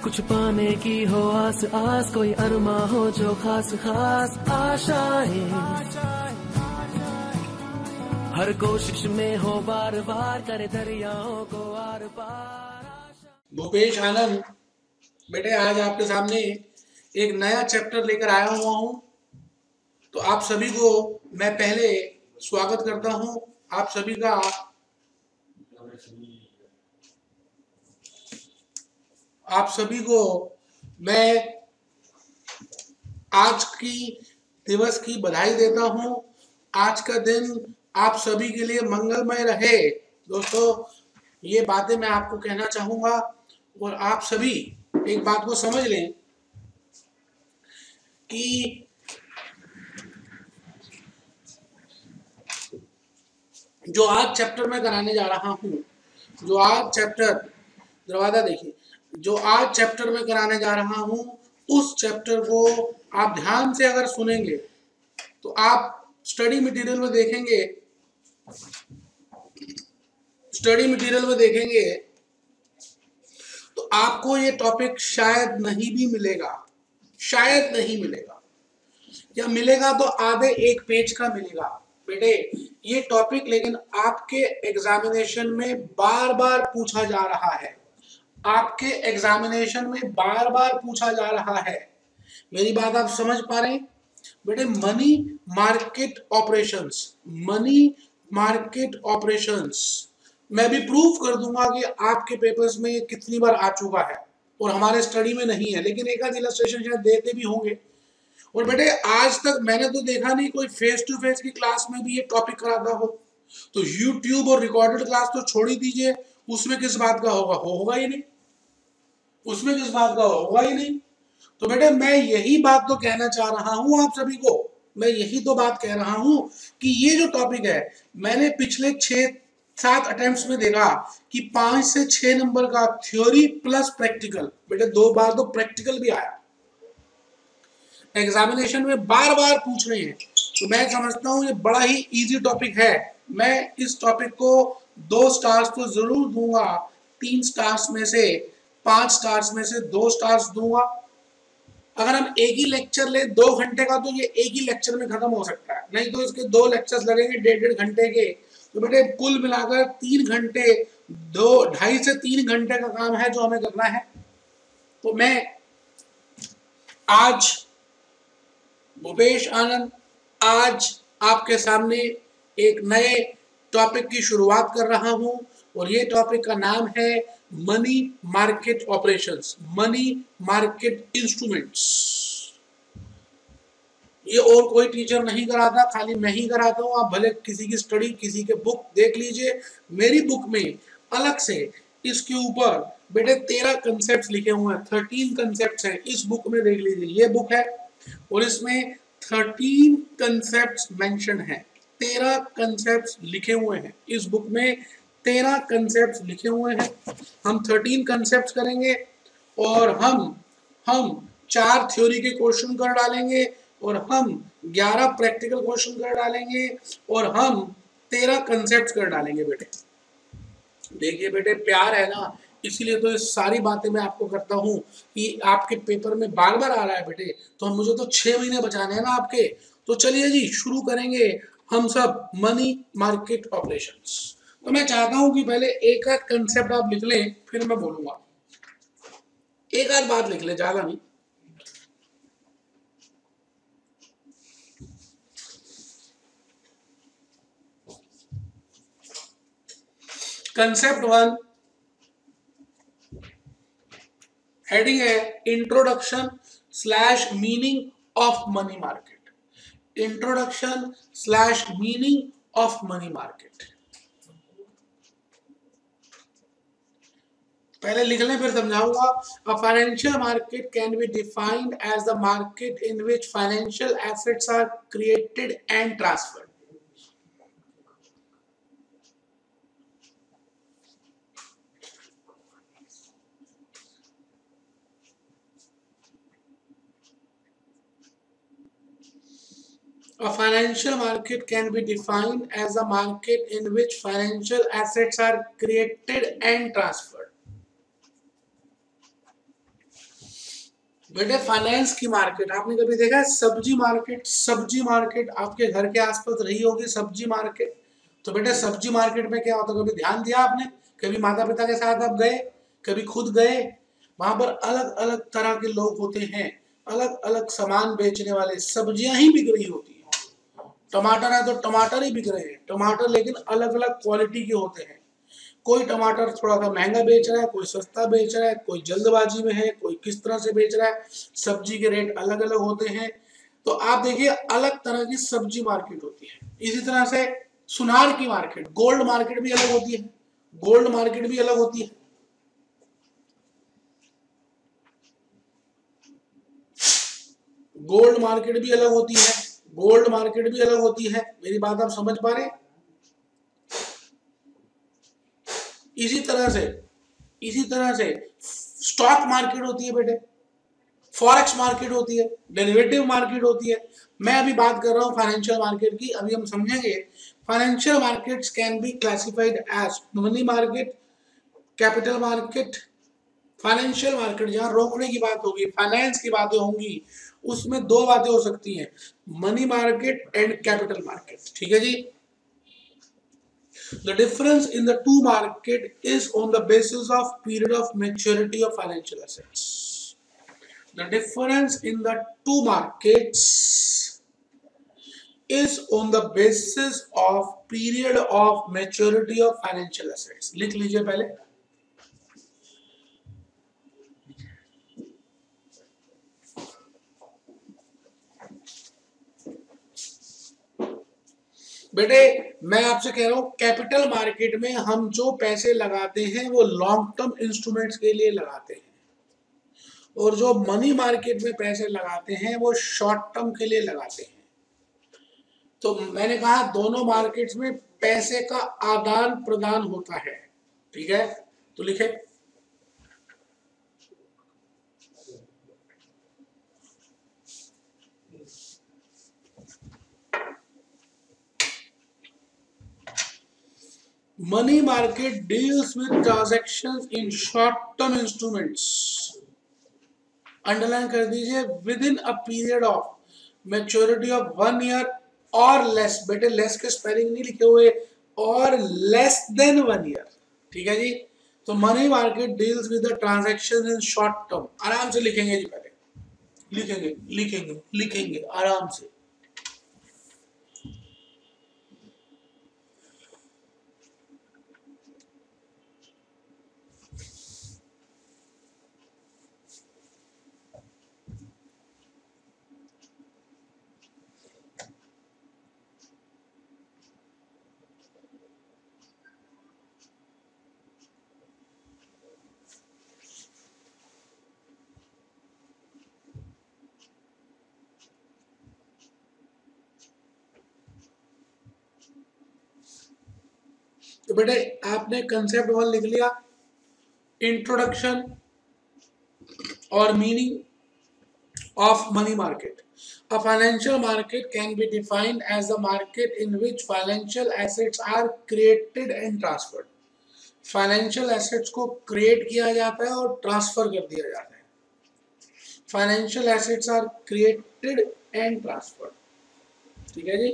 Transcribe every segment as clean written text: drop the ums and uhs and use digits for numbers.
कुछ पाने की हो आस आस, कोई अरमा हो जो खास खास आशाएं, हर कोशिश में हो बार बार, करे दरियाओं को आर पार। भूपेश आनंद बेटे आज आपके सामने एक नया चैप्टर लेकर आया हुआ हूं। तो आप सभी को मैं पहले स्वागत करता हूं। आप सभी का मैं आज की दिवस की बधाई देता हूं। आज का दिन आप सभी के लिए मंगलमय रहे। दोस्तों, ये बातें मैं आपको कहना चाहूंगा और आप सभी एक बात को समझ लें कि जो आज चैप्टर मैं कराने जा रहा हूं, जो आज चैप्टर दरवाजा देखिए, जो आज चैप्टर में कराने जा रहा हूं, उस चैप्टर को आप ध्यान से अगर सुनेंगे तो आप स्टडी मटेरियल में देखेंगे तो आपको ये टॉपिक शायद नहीं भी मिलेगा, शायद नहीं मिलेगा, या मिलेगा तो आधे एक पेज का मिलेगा। बेटे ये टॉपिक लेकिन आपके एग्जामिनेशन में बार बार पूछा जा रहा है, आपके एग्जामिनेशन में बार बार पूछा जा रहा है। मेरी बात आप समझ पा रहे हैं बेटे? मनी मार्केट ऑपरेशंस मैं भी प्रूफ कर दूंगा कि आपके पेपर्स में कितनी बार आ चुका है और हमारे स्टडी में नहीं है, लेकिन एक आध इलस्ट्रेशन शायद देते भी होंगे। और बेटे आज तक मैंने तो देखा नहीं कोई फेस टू फेस की क्लास में भी ये टॉपिक कराता हो। तो यूट्यूब और रिकॉर्डेड क्लास तो छोड़ ही दीजिए, उसमें किस बात का होगा ही नहीं, उसमें किस बात का होगा ही नहीं। तो बेटे मैं यही बात तो कहना चाह रहा हूं आप सभी को, मैं यही तो बात कह रहा हूं कि ये जो टॉपिक है मैंने पिछले 6-7 अटेम्प्ट्स में देखा कि 5 से 6 नंबर का थ्योरी प्लस प्रैक्टिकल, बेटे 2 बार तो प्रैक्टिकल भी आया, एग्जामिनेशन में बार बार पूछ रहे हैं। तो मैं समझता हूं ये बड़ा ही इजी टॉपिक है। मैं इस टॉपिक को 2 स्टार्स तो जरूर दूंगा, 3 स्टार्स में से 5 स्टार्स में से 2 स्टार्स दूंगा। अगर हम एक ही लेक्चर ले 2 घंटे का तो ये एक ही लेक्चर में खत्म हो सकता है, नहीं तो इसके 2 लेक्चर्स लगेंगे 1.5 घंटे के। तो बेटे कुल मिलाकर 3 घंटे, 2-2.5 से 3 घंटे का काम है जो हमें करना है। तो मैं आज भूपेश आनंद आज आपके सामने एक नए टॉपिक की शुरुआत कर रहा हूं और ये टॉपिक का नाम है money market operations, money market instruments. ये और कोई टीचर नहीं कराता, खाली मैं ही कराता हूं। आप भले किसी की स्टडी, किसी के बुक देख लीजिए, मेरी बुक में अलग से इसके ऊपर बेटे 13 कंसेप्ट लिखे हुए हैं, 13 कंसेप्ट हैं इस बुक में, देख लीजिए। ये बुक है और इसमें 13 कंसेप्ट मेंशन है, 13 कंसेप्ट लिखे हुए हैं इस बुक में, 13 कंसेप्ट लिखे हुए हैं। हम 13 कंसेप्ट करेंगे और हम 4 थ्योरी के क्वेश्चन कर डालेंगे और हम 11 प्रैक्टिकल क्वेश्चन कर डालेंगे और हम 13 कंसेप्ट कर डालेंगे। बेटे देखिए बेटे, प्यार है ना, इसीलिए तो ये सारी बातें मैं आपको करता हूँ कि आपके पेपर में बार बार आ रहा है बेटे, तो मुझे तो 6 महीने बचाने हैं ना आपके। तो चलिए जी शुरू करेंगे हम सब मनी मार्केट ऑपरेशंस। तो मैं चाहता हूं कि पहले एक आध कंसेप्ट आप लिख लें, फिर मैं बोलूंगा। एक आध बात लिख लें, ज्यादा नहीं। कंसेप्ट 1 हेडिंग है introduction slash meaning of money market, introduction slash meaning of money market. पहले लिख लें फिर समझाऊंगा। A financial market can be defined as the market in which financial assets are created and transferred. A financial market can be defined as a market in which financial assets are created and transferred. बेटे finance की market आपने कभी देखा है? सब्जी market, सब्जी market आपके घर के आसपास रही होगी सब्जी मार्केट। तो बेटे सब्जी मार्केट में क्या होता है, कभी ध्यान दिया आपने? कभी माता पिता के साथ आप गए, कभी खुद गए? वहां पर अलग अलग तरह के लोग होते हैं, अलग अलग सामान बेचने वाले, सब्जियां ही बिक रही होती हैं। टमाटर है तो टमाटर ही बिक रहे हैं, टमाटर लेकिन अलग अलग क्वालिटी के होते हैं। कोई टमाटर थोड़ा सा महंगा बेच रहा है, कोई सस्ता बेच रहा है, कोई जल्दबाजी में है, कोई किस तरह से बेच रहा है। सब्जी के रेट अलग अलग होते हैं। तो आप देखिए अलग तरह की सब्जी मार्केट होती है। इसी तरह से सुनार की मार्केट, गोल्ड मार्केट भी अलग होती है, गोल्ड मार्केट भी अलग होती है। गोल्ड मार्केट भी अलग होती है, गोल्ड मार्केट भी अलग होती है। मेरी बात आप समझ पा रहे हैं? इसी तरह से, इसी तरह से स्टॉक मार्केट होती है बेटे, फॉरेक्स मार्केट होती है, डेरिवेटिव मार्केट होती है। मैं अभी बात कर रहा हूं फाइनेंशियल मार्केट की, अभी हम समझेंगे। Financial markets can be classified as money market, capital market. Financial market जहां रोकने की बात होगी, फाइनेंस की बातें होंगी, उसमें दो बातें हो सकती हैं, money market and capital market. ठीक है जी। The difference in the two market is on the basis of period of maturity of financial assets. The difference in the two markets is on the basis of period of maturity of financial assets. लिख लीजिए पहले। बेटे मैं आपसे कह रहा हूं capital market में हम जो पैसे लगाते हैं वो लॉन्ग टर्म इंस्ट्रूमेंट्स के लिए लगाते हैं, और जो मनी मार्केट में पैसे लगाते हैं वो शॉर्ट टर्म के लिए लगाते हैं। तो मैंने कहा दोनों मार्केट्स में पैसे का आदान प्रदान होता है। ठीक है, तो लिखे money market deals with transactions in short term instruments. Underline कर दीजिए, with in a period of maturity of 1 year और लेस। बेटे लेस के स्पेलिंग नहीं लिखे हुए, और लेस देन 1 ईयर। ठीक है जी। तो money market deals with the transactions in short term. आराम से लिखेंगे जी, पहले लिखेंगे लिखेंगे लिखेंगे आराम से। तो बेटे आपने कंसेप्ट 1 लिख लिया, इंट्रोडक्शन और meaning of money market. A financial market can be defined as a market in which financial assets are created and transferred. Financial assets को क्रिएट किया जाता है और ट्रांसफर कर दिया जाता है। Financial assets are created and transferred. ठीक है जी,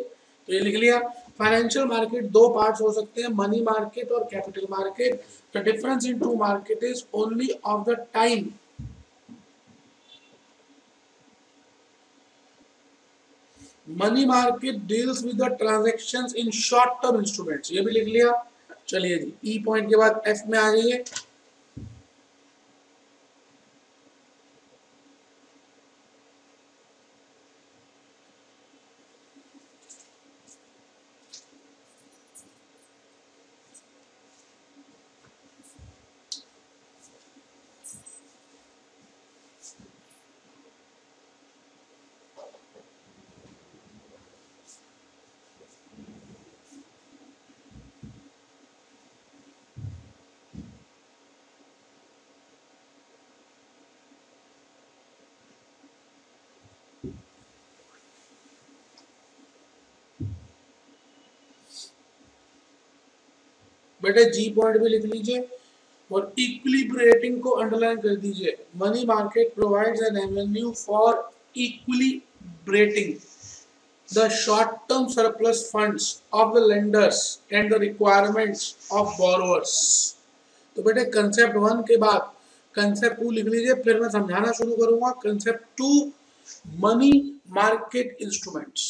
तो ये लिख लिया। फाइनेंशियल मार्केट दो पार्ट्स हो सकते हैं, मनी मार्केट और capital market. The difference in two market is only of the time. Money market deals with the transactions in short term instruments, ये भी लिख लिया। चलिए जी, ई पॉइंट के बाद एफ में आ जाइए। बेटे जी पॉइंट भी लिख लीजिए। और इक्विलिब्रेटिंग को अंडरलाइन कर दीजिए। Money market provides an avenue for equilibrating the short-term surplus funds of the lenders and the requirements of borrowers। तो बेटे कंसेप्ट 1 के बाद कंसेप्ट 2 लिख लीजिए, फिर मैं समझाना शुरू करूंगा। Concept 2, money market instruments.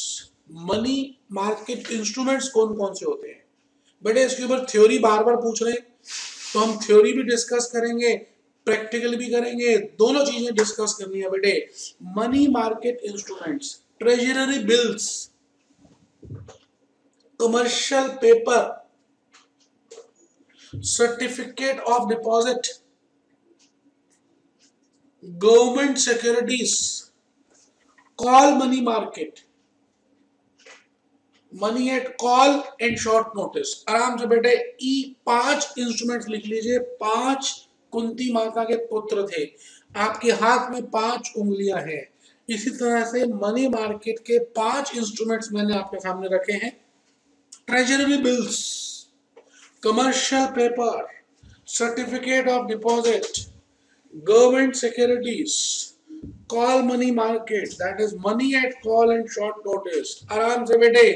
Money market instruments कौन कौन से होते हैं बेटे? इसके ऊपर थ्योरी बार बार पूछ रहे हैं, तो हम थ्योरी भी डिस्कस करेंगे, प्रैक्टिकल भी करेंगे, दोनों चीजें डिस्कस करनी है बेटे। Money market instruments, treasury bills, commercial paper, certificate of deposit, government securities, call money market, money at call and short notice. आराम से बेटे ई 5 इंस्ट्रूमेंट्स लिख लीजिए। 5 कुंती माता के पुत्र थे, आपके हाथ में 5 उंगलियां हैं। इसी तरह से मनी मार्केट के 5 इंस्ट्रूमेंट्स मैंने आपके सामने रखे हैं। Treasury bills, commercial paper, certificate of deposit, government securities, call money market, that is money at call and short notice. आराम से बेटे,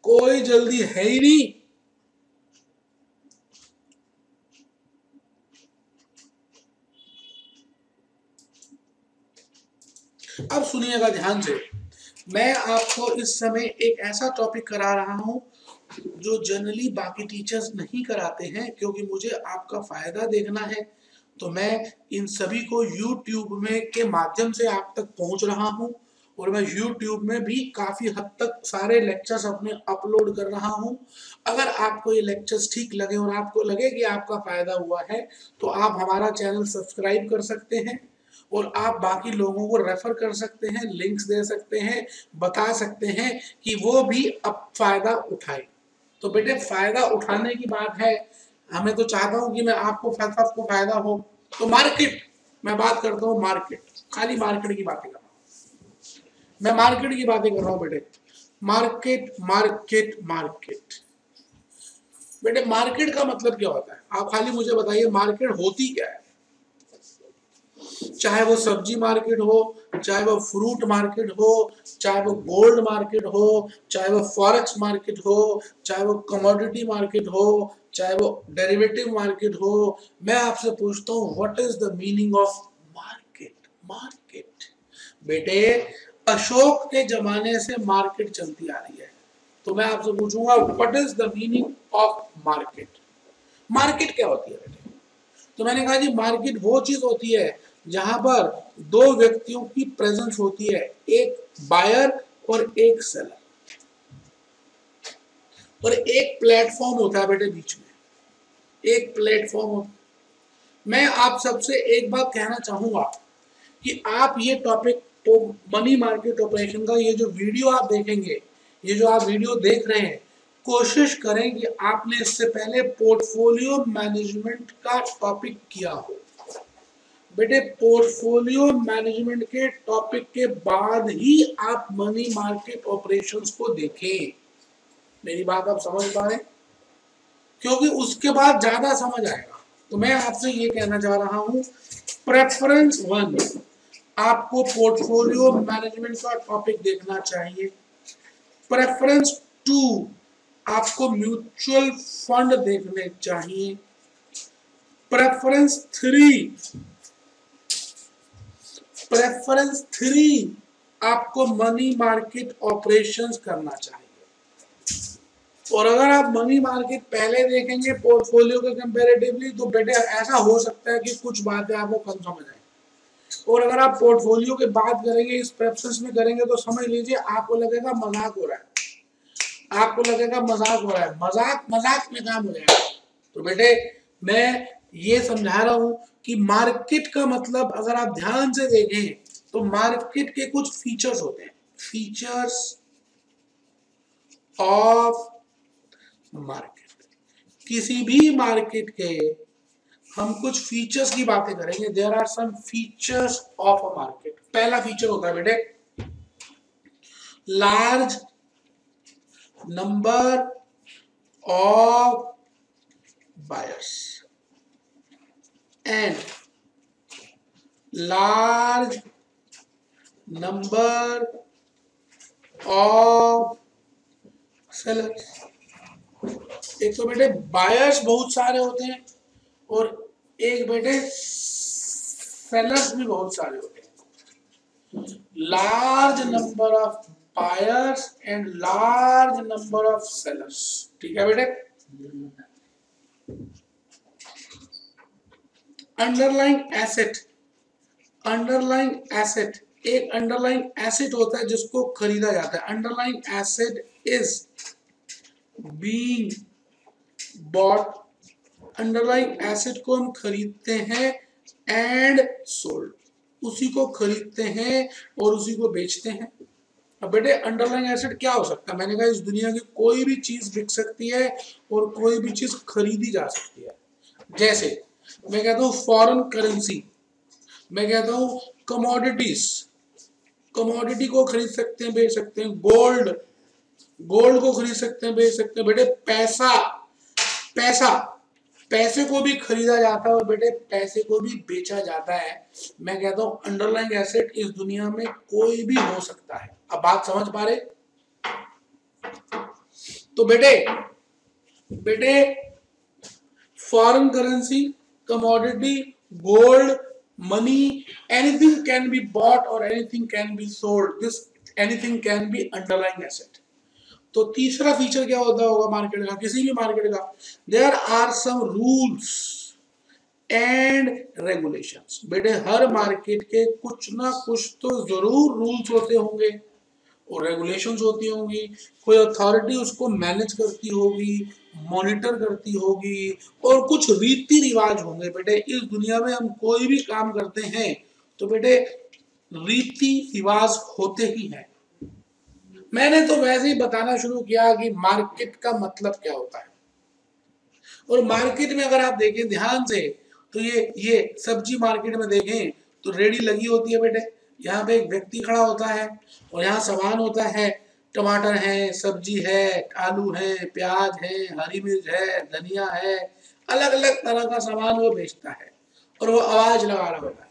कोई जल्दी है ही नहीं। अब सुनिएगा ध्यान से, मैं आपको इस समय एक ऐसा टॉपिक करा रहा हूं जो जनरली बाकी टीचर्स नहीं कराते हैं, क्योंकि मुझे आपका फायदा देखना है। तो मैं इन सभी को YouTube में के माध्यम से आप तक पहुंच रहा हूं, और मैं YouTube में भी काफी हद तक सारे लेक्चर्स अपने अपलोड कर रहा हूं। अगर आपको ये लेक्चर्स ठीक लगे और आपको लगे कि आपका फायदा हुआ है, तो आप हमारा चैनल सब्सक्राइब कर सकते हैं, और आप बाकी लोगों को रेफर कर सकते हैं, लिंक्स दे सकते हैं, बता सकते हैं कि वो भी अब फायदा उठाए। तो बेटे फायदा उठाने की बात है, हमें तो चाहता हूं कि मैं आपको सबको फायदा हो। तो मार्केट, मैं बात करता हूं मार्केट, खाली मार्केट की बातें कर रहा हूं, मैं मार्केट की बातें कर रहा हूं बेटे। मार्केट मार्केट मार्केट, बेटे मार्केट का मतलब क्या होता है? आप खाली मुझे बताइए मार्केट होती क्या है। चाहे वो सब्जी मार्केट हो, चाहे वो फ्रूट मार्केट हो, चाहे वो गोल्ड मार्केट हो, चाहे वो फॉरेक्स मार्केट हो, चाहे वो कमोडिटी मार्केट हो, चाहे वो डेरिवेटिव मार्केट हो, मैं आपसे पूछता हूँ what is the meaning of market? Market बेटे अशोक के जमाने से मार्केट चलती आ रही है, तो मैं आपसे पूछूंगा what is the meaning of market? Market क्या होती है बेटे? तो मैंने कहा जी मार्केट वो चीज होती है जहां पर 2 व्यक्तियों की प्रेजेंस होती है, एक बायर और एक सेलर, और एक प्लेटफॉर्म होता है बेटे बीच में, एक प्लेटफॉर्म। मैं आप सबसे एक बात कहना चाहूंगा कि आप ये टॉपिक तो मनी मार्केट ऑपरेशन का ये जो वीडियो आप देखेंगे, ये जो आप वीडियो देख रहे हैं, कोशिश करें कि आपने इससे पहले पोर्टफोलियो मैनेजमेंट का टॉपिक किया हो। बेटे पोर्टफोलियो मैनेजमेंट के टॉपिक के बाद ही आप मनी मार्केट ऑपरेशंस को देखें। मेरी बात आप समझ पा रहे हैं? क्योंकि उसके बाद ज्यादा समझ आएगा। तो मैं आपसे ये कहना चाह रहा हूं, प्रेफरेंस 1 आपको पोर्टफोलियो मैनेजमेंट का टॉपिक देखना चाहिए। प्रेफरेंस 2 आपको म्यूचुअल फंड देखने चाहिए। प्रेफरेंस 3 आपको मनी मार्केट ऑपरेशंस करना चाहिए। और अगर आप मनी मार्केट पहले देखेंगे पोर्टफोलियो के कंपैरेटिवली, तो बेटे ऐसा हो सकता है कि कुछ बातें आपको कम समझ आए, और अगर आप पोर्टफोलियो के बात करेंगे, इस प्रेफरेंस में करेंगे, तो समझ लीजिए आपको लगेगा मजाक हो रहा है, आपको लगेगा मजाक हो रहा है, मजाक मजाक में काम हो जाएगा। तो बेटे मैं ये समझा रहा हूं कि मार्केट का मतलब अगर आप ध्यान से देखें तो मार्केट के कुछ फीचर्स होते हैं, फीचर्स ऑफ मार्केट। किसी भी मार्केट के हम कुछ फीचर्स की बातें करेंगे। There are some features of a market. पहला फीचर होता है बेटे large number of buyers. And large number of sellers. एक तो बेटे बायर्स बहुत सारे होते हैं और एक बेटे सेलर्स भी बहुत सारे होते हैं। Large number of buyers and large number of sellers. ठीक है बेटे। अंडरलाइंग एसेट, अंडरलाइंग एसेट, एक अंडरलाइंग एसेट होता है जिसको खरीदा जाता है। Underlying asset is being bought, underlying asset को हम खरीदते हैं एंड सोल्ड, उसी को खरीदते हैं और उसी को बेचते हैं। अब बेटे अंडरलाइंग एसेट क्या हो सकता है? मैंने कहा इस दुनिया की कोई भी चीज बिक सकती है और कोई भी चीज खरीदी जा सकती है। जैसे मैं कहता हूँ फॉरेन करेंसी, मैं कहता हूँ कमोडिटीज, कमोडिटी को खरीद सकते हैं बेच सकते हैं। गोल्ड, गोल्ड को खरीद सकते हैं बेच सकते हैं। बेटे पैसा, पैसा, पैसे को भी खरीदा जाता है और बेटे पैसे को भी बेचा जाता है। मैं कहता हूं अंडरलाइंग एसेट इस दुनिया में कोई भी हो सकता है। अब बात समझ पा रहे? तो बेटे बेटे foreign currency, commodity, gold, money, anything can be bought और anything can be sold. This anything can be underlying asset. तो तीसरा फीचर क्या होता होगा मार्केट का, किसी भी मार्केट का? There are some rules and regulations. बेटे हर मार्केट के कुछ ना कुछ तो जरूर रूल्स होते होंगे और रेगुलेशंस होती होंगी। कोई अथॉरिटी उसको मैनेज करती होगी, मॉनिटर करती होगी और कुछ रीति रिवाज होंगे। बेटे इस दुनिया में हम कोई भी काम करते हैं तो बेटे रीति रिवाज होते ही हैं। मैंने तो वैसे ही बताना शुरू किया कि मार्केट का मतलब क्या होता है। और मार्केट में अगर आप देखें ध्यान से तो ये सब्जी मार्केट में देखें तो रेडी लगी होती है बेटे। यहाँ पे एक व्यक्ति खड़ा होता है और यहाँ सामान होता है, टमाटर है, सब्जी है, आलू है, प्याज है, हरी मिर्च है, धनिया है, अलग अलग तरह का सामान वो बेचता है और वो आवाज लगा रहा होता है,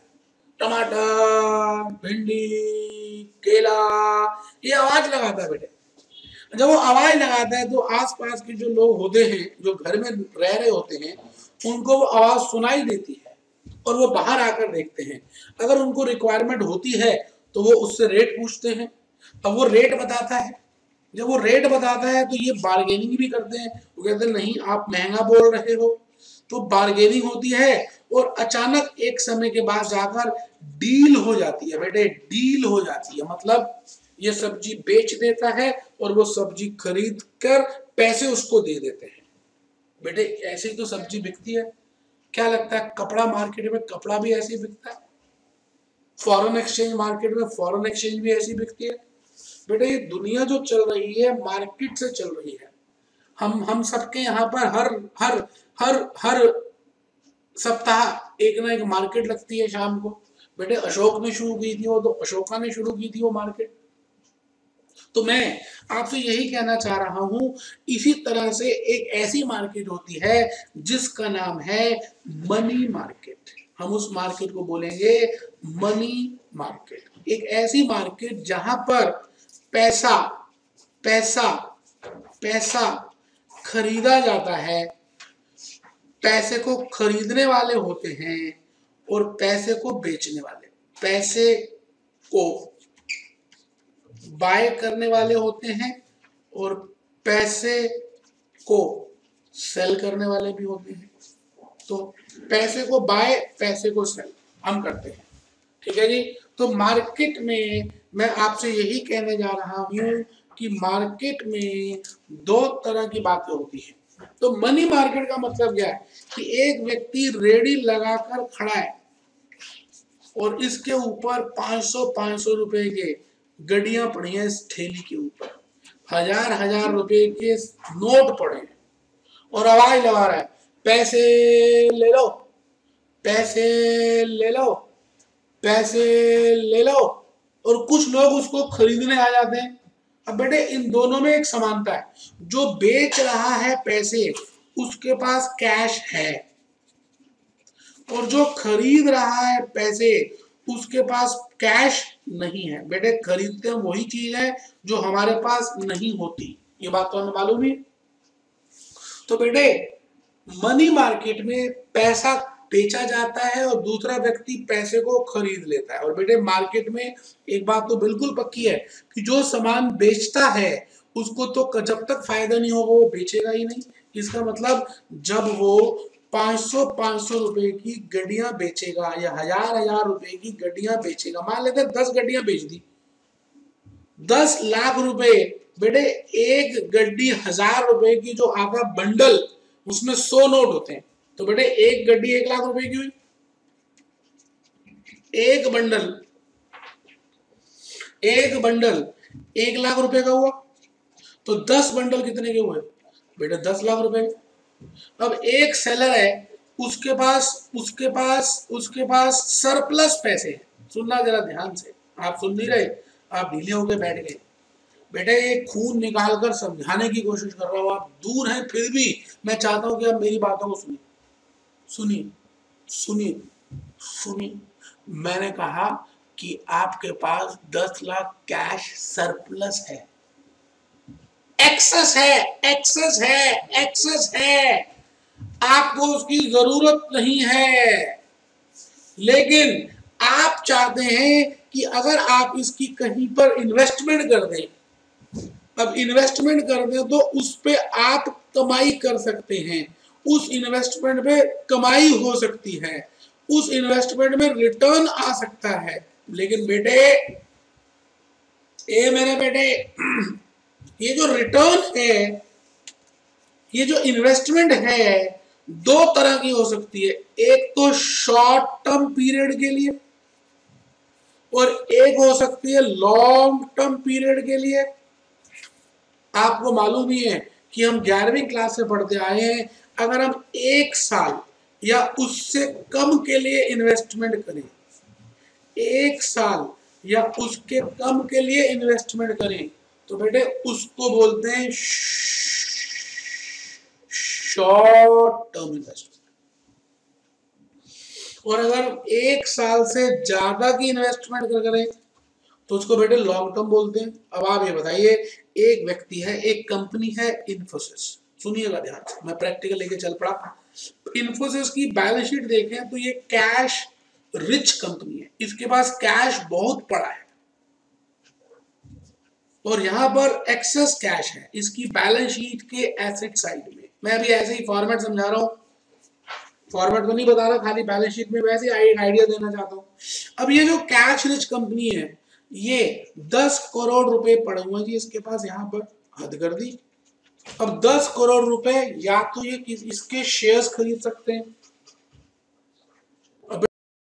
टमाटर, भिंडी, केला, ये आवाज लगाता है बेटे। जब वो आवाज लगाता है तो आसपास के जो लोग होते हैं, जो घर में रह रहे होते हैं, उनको वो आवाज सुनाई देती है और वो बाहर आकर देखते हैं। अगर उनको रिक्वायरमेंट होती है तो वो उससे रेट पूछते हैं। अब वो रेट बताता है, जब वो रेट बताता है तो ये बार्गेनिंग भी करते हैं। वो कहते हैं नहीं आप महंगा बोल रहे हो, तो बार्गेनिंग होती है और अचानक एक समय के बाद जाकर डील हो जाती है बेटे, डील हो जाती है। मतलब ये सब्जी बेच देता है और वो सब्जी खरीद कर पैसे उसको दे देते हैं। बेटे ऐसे ही तो सब्जी बिकती है। क्या लगता है कपड़ा मार्केट में कपड़ा भी ऐसे ही बिकता है? फॉरेन एक्सचेंज मार्केट में फॉरेन एक्सचेंज भी ऐसी बिकती है। बेटे ये दुनिया जो चल रही है मार्केट से चल रही है। हम सबके यहाँ पर हर हर हर हर सप्ताह एक ना एक मार्केट लगती है शाम को। बेटे अशोक ने शुरू की थी वो, तो अशोका ने शुरू की थी वो मार्केट। तो मैं आपसे यही कहना चाह रहा हूं, इसी तरह से एक ऐसी मार्केट होती है जिसका नाम है मनी मार्केट। हम उस मार्केट को बोलेंगे मनी मार्केट। एक ऐसी मार्केट जहां पर पैसा पैसा पैसा खरीदा जाता है, पैसे को खरीदने वाले होते हैं और पैसे को बेचने वाले, पैसे को बाय करने वाले होते हैं और पैसे को सेल करने वाले भी होते हैं। तो पैसे को बाय, पैसे को सेल हम करते हैं। ठीक है जी। तो मार्केट में मैं आपसे यही कहने जा रहा हूं कि मार्केट में दो तरह की बातें होती हैं। तो मनी मार्केट का मतलब क्या है कि एक व्यक्ति रेडी लगाकर खड़ा है और इसके ऊपर 500 रुपए के गड्डियां पड़ी हैं, इस ठेली के ऊपर 1000 रुपए के नोट पड़े हैं और आवाज लगा रहा है पैसे ले लो, पैसे ले लो, पैसे ले लो। और कुछ लोग उसको खरीदने आ जाते हैं। अब बेटे इन दोनों में एक समानता है, जो बेच रहा है पैसे उसके पास कैश है, और जो खरीद रहा है पैसे, उसके पास कैश नहीं है। बेटे खरीदते हम वही चीज है जो हमारे पास नहीं होती, ये बात तो हमें मालूम ही। तो बेटे मनी मार्केट में पैसा बेचा जाता है और दूसरा व्यक्ति पैसे को खरीद लेता है। और बेटे मार्केट में एक बात तो बिल्कुल पक्की है कि जो सामान बेचता है उसको तो जब तक फायदा नहीं होगा वो बेचेगा ही नहीं। इसका मतलब जब वो 500 रुपए की गड्डियां बेचेगा या 1000 रुपए की गड्डियां बेचेगा, मान लेते हैं 10 गड्डियां बेच दी, 10 लाख रुपए। बेटे एक गड्डी 1000 रुपए की जो आधा बंडल, उसमें 100 नोट होते हैं, तो बेटे एक गड्डी 1 लाख रुपए की हुई। एक बंडल 1 लाख रुपए का हुआ, तो 10 बंडल कितने के हुए बेटे? 10 लाख रुपए। अब एक सेलर है, उसके पास सरप्लस पैसे हैं। सुनना जरा ध्यान से, आप सुन नहीं रहे, आप ढीले होकर बैठ गए। बेटे ये खून निकालकर समझाने की कोशिश कर रहा हूं, आप दूर हैं फिर भी मैं चाहता हूं कि आप मेरी बातों को सुनिए। मैंने कहा कि आपके पास 10 लाख कैश सरप्लस है, एक्सेस है, आपको उसकी जरूरत नहीं है, लेकिन आप चाहते हैं कि अगर आप इसकी कहीं पर इन्वेस्टमेंट कर दें, अब इन्वेस्टमेंट कर दें तो उस पे आप कमाई कर सकते हैं, उस इन्वेस्टमेंट पे कमाई हो सकती है, उस इन्वेस्टमेंट में रिटर्न आ सकता है। लेकिन बेटे मेरे बेटे, ये जो रिटर्न है, ये जो इन्वेस्टमेंट है, 2 तरह की हो सकती है। एक तो शॉर्ट टर्म पीरियड के लिए और एक हो सकती है लॉन्ग टर्म पीरियड के लिए। आपको मालूम ही है कि हम 11वीं क्लास से पढ़ते आए हैं, अगर हम 1 साल या उससे कम के लिए इन्वेस्टमेंट करें, 1 साल या उसके कम के लिए इन्वेस्टमेंट करें, तो बेटे उसको बोलते हैं शॉर्ट टर्म इन्वेस्टमेंट। और अगर 1 साल से ज्यादा की इन्वेस्टमेंट करें तो उसको बेटे लॉन्ग टर्म बोलते हैं। अब आप ये बताइए, एक व्यक्ति है, एक कंपनी है इन्फोसिस, सुनिएगा ध्यान से, मैं प्रैक्टिकल लेके चल पड़ा। इन्फोसिस की बैलेंस शीट देखें तो ये कैश रिच कंपनी है, इसके पास कैश बहुत पड़ा है और यहां पर एक्सेस कैश है इसकी बैलेंस शीट के एसेट साइड में। मैं अभी ऐसे ही फॉर्मेट समझा रहा हूं, फॉर्मेट तो नहीं बता रहा, खाली बैलेंस शीट में वैसे आइडिया देना चाहता हूं। अब ये जो कैश रिच कंपनी है, ये 10 करोड़ रुपए पड़े हुए जी इसके पास, यहां पर हद कर दी। अब 10 करोड़ रुपए या तो ये इसके शेयर्स खरीद सकते हैं